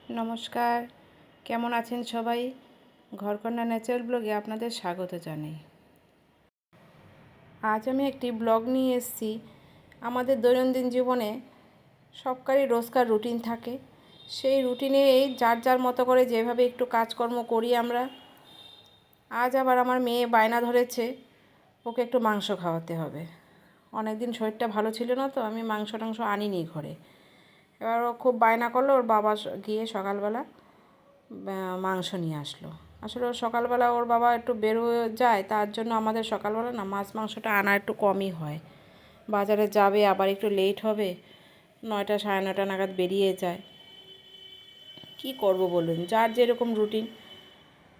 নমস্কার, কেমন আছেন সবাই? ঘরকন্যা ন্যাচারাল ব্লগে আপনাদের স্বাগত জানাই। আজ আমি একটি ব্লগ নিয়ে এসেছি। আমাদের দৈনন্দিন জীবনে সবকারই রোজকার রুটিন থাকে। সেই রুটিনে এই যার যার মতো করে যেভাবে একটু কাজকর্ম করি আমরা। আজ আবার আমার মেয়ে বায়না ধরেছে, ওকে একটু মাংস খাওয়াতে হবে। অনেক দিন শরীরটা ভালো ছিল না, তো আমি মাংস টাংস আনিনি ঘরে। এবার ও খুব বায়না করলো, ওর বাবা গিয়ে সকালবেলা মাংস নিয়ে আসলো। আসলে সকালবেলা ওর বাবা একটু বেরোয় যায়, তার জন্য আমাদের সকালবেলা না মাছ মাংসটা আনা একটু কমই হয়। বাজারে যাবে, আবার একটু লেট হবে, 9টা 9:30 নাগাদ বেরিয়ে যায়। কি করব বলুন, যার যেরকম রুটিন।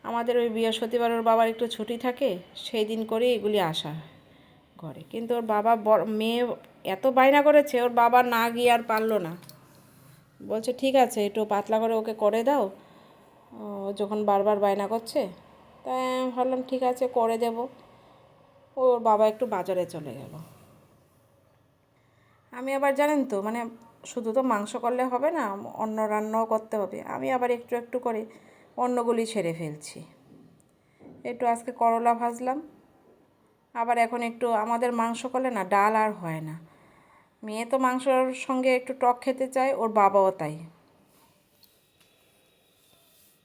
আমাদের ওই বৃহস্পতিবার ওর বাবার একটু ছুটি থাকে, সেই দিন করে এগুলি আসা ঘরে। কিন্তু ওর বাবা মেয়ে এত বায়না করেছে, ওর বাবা না গিয়ে আর পারলো না। বলছে ঠিক আছে, একটু পাতলা করে ওকে করে দাও, ও যখন বারবার বায়না করছে। তাই আমি ভাবলাম ঠিক আছে, করে দেব। ওর বাবা একটু বাজারে চলে গেল। আমি আবার জানেন তো, মানে শুধু তো মাংস করলে হবে না, অন্য রান্নাও করতে হবে। আমি আবার একটু একটু করে অন্যগুলি ছেড়ে ফেলছি। একটু আজকে করলা ভাজলাম। আবার এখন একটু আমাদের মাংস করলে না ডাল আর হয় না। মেয়ে তো মাংসর সঙ্গে একটু টক খেতে চায়, ওর বাবাও তাই।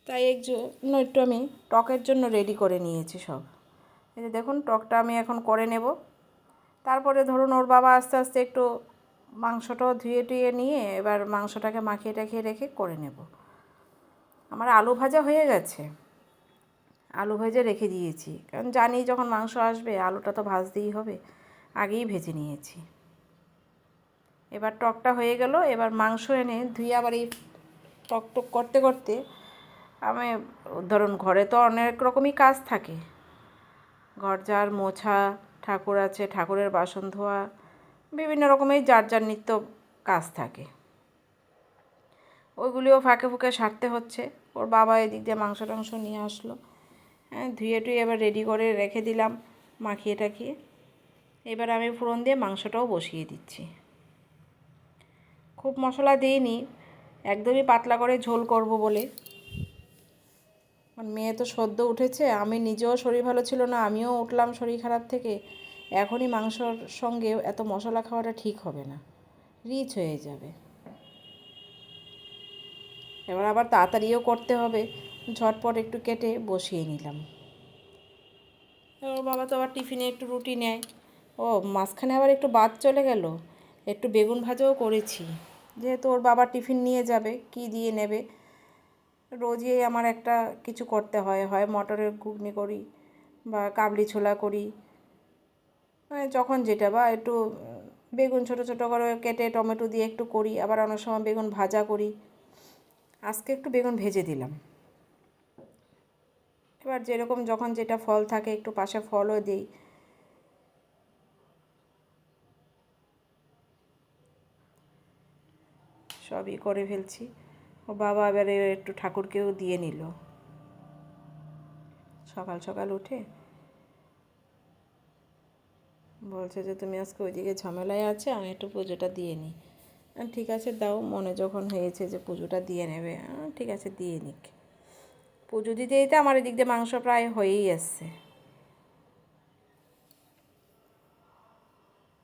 তাই জন্য একটু আমি টকের জন্য রেডি করে নিয়েছি সব। এই যে দেখুন, টকটা আমি এখন করে নেব। তারপরে ধরুন ওর বাবা আস্তে আস্তে একটু মাংসটাও ধুয়ে টুয়ে নিয়ে এবার মাংসটাকে মাখিয়ে টাখিয়ে রেখে করে নেব। আমার আলু ভাজা হয়ে গেছে, আলু ভেজে রেখে দিয়েছি, কারণ জানি যখন মাংস আসবে আলুটা তো ভাজতেই হবে, আগেই ভেজে নিয়েছি। এবার টকটা হয়ে গেল, এবার মাংস এনে ধুয়ে আবার এই টক টক করতে করতে আমি, ধরুন ঘরে তো অনেক রকমই কাজ থাকে, ঘর ঝাড় মোছা, ঠাকুর আছে, ঠাকুরের বাসন ধোয়া, বিভিন্ন রকমের যার যার নিত্য কাজ থাকে। ওইগুলিও ফাঁকে ফুঁকে সারতে হচ্ছে। ওর বাবা এদিক দিয়ে মাংস টাংস নিয়ে আসলো, হ্যাঁ, ধুয়ে টুয়ে এবার রেডি করে রেখে দিলাম মাখিয়ে টাখিয়ে। এবার আমি ফোড়ন দিয়ে মাংসটাও বসিয়ে দিচ্ছি। খুব মশলা দিইনি, একদমই পাতলা করে ঝোল করব বলে। মেয়ে তো সদ্য উঠেছে, আমি নিজেও শরীর ভালো ছিল না, আমিও উঠলাম শরীর খারাপ থেকে। এখনই মাংসর সঙ্গে এত মশলা খাওয়াটা ঠিক হবে না, রিচ হয়ে যাবে। এবার আবার তাড়াতাড়িও করতে হবে, ঝটপট একটু কেটে বসিয়ে নিলাম। এবার বাবা তো আবার টিফিনে একটু রুটি নেয়। ও মাঝখানে আবার একটু বাদ চলে গেল, একটু বেগুন ভাজাও করেছি, যেহেতু ওর বাবা টিফিন নিয়ে যাবে, কি দিয়ে নেবে। রোজই আমার একটা কিছু করতে হয়, হয় মটরের ঘুগনি করি বা কাবলি ছোলা করি, মানে যখন যেটা, বা একটু বেগুন ছোটো ছোটো করে কেটে টমেটো দিয়ে একটু করি, আবার অনেক সময় বেগুন ভাজা করি। আজকে একটু বেগুন ভেজে দিলাম। এবার যেরকম যখন যেটা ফল থাকে একটু পাশে ফলও দিই। সবই করে ফেলছি। ও বাবা এবারে একটু ঠাকুরকেও দিয়ে নিল সকাল সকাল উঠে। বলছে যে তুমি আজকে ওইদিকে ঝামেলায় আছে, আমি একটু পুজোটা দিয়ে নিই। ঠিক আছে দাও, মনে যখন হয়েছে যে পুজোটা দিয়ে নেবে, ঠিক আছে দিয়ে নিক। পুজো দিতে দিতে আমার এদিক দিয়ে মাংস প্রায় হয়েই আসছে।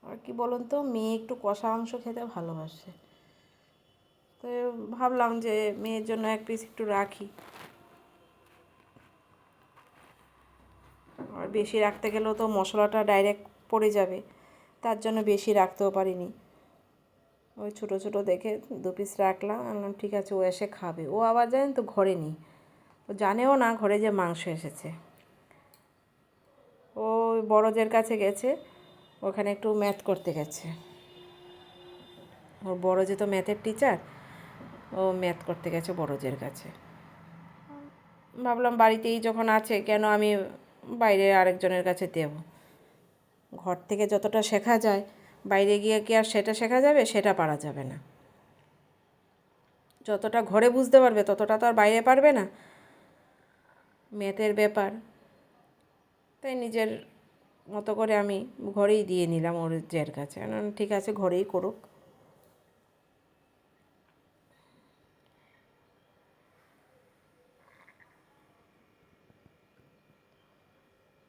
আর কি বলুন তো, মেয়ে একটু কষা মাংস খেতে ভালোবাসে, তো ভাবলাম যে মেয়ের জন্য এক পিস একটু রাখি। আর বেশি রাখতে গেলেও তো মশলাটা ডাইরেক্ট পড়ে যাবে, তার জন্য বেশি রাখতেও পারিনি। ওই ছোটো ছোটো দেখে 2 পিস রাখলাম। বললাম ঠিক আছে, ও এসে খাবে। ও আবার জানেন তো ঘরে নেই, ও জানেও না ঘরে যে মাংস এসেছে। ও বড়দের কাছে গেছে, ওখানে একটু ম্যাথ করতে গেছে। ওর বড় যে তো ম্যাথের টিচার, ও ম্যাথ করতে গেছে বড়দের কাছে। ভাবলাম বাড়িতেই যখন আছে, কেন আমি বাইরে আরেকজনের কাছে দেব। ঘর থেকে যতটা শেখা যায়, বাইরে গিয়ে কি আর সেটা শেখা যাবে? সেটা পারা যাবে না। যতটা ঘরে বুঝতে পারবে ততটা তো আর বাইরে পারবে না, ম্যাথের ব্যাপার। তাই নিজের মতো করে আমি ঘরেই দিয়ে নিলাম ওর জের কাছে। ঠিক আছে, ঘরেই করুক।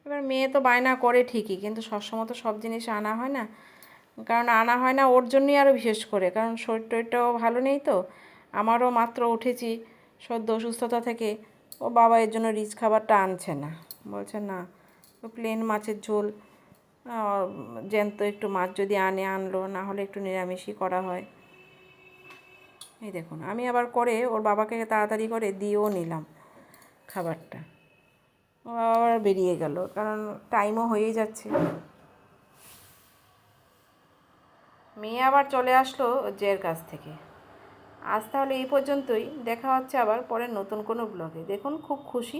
এবার মেয়ে তো বায়না করে ঠিকই, কিন্তু সবসময় তো সব জিনিস আনা হয় না। কারণ আনা হয় না ওর জন্যই আরও বিশেষ করে, কারণ শরীর টরীরটাও ভালো নেই তো। আমারও মাত্র উঠেছি সদ্য অসুস্থতা থেকে। ও বাবা এর জন্য রিচ খাবারটা আনছে না, বলছে না প্লেন মাছের ঝোল, জ্যান্ত একটু মাছ যদি আনলো, না হলে একটু নিরামিষই করা হয়। এই দেখুন, আমি আবার করে ওর বাবাকে তাড়াতাড়ি করে দিয়েও নিলাম খাবারটা। ও আবার বেরিয়ে গেল, কারণ টাইমও হয়ে যাচ্ছে। মেয়ে আবার চলে আসলো জের কাছ থেকে। আজ তাহলে এই পর্যন্তই, দেখা হচ্ছে আবার পরে নতুন কোনো ব্লগে। দেখুন খুব খুশি।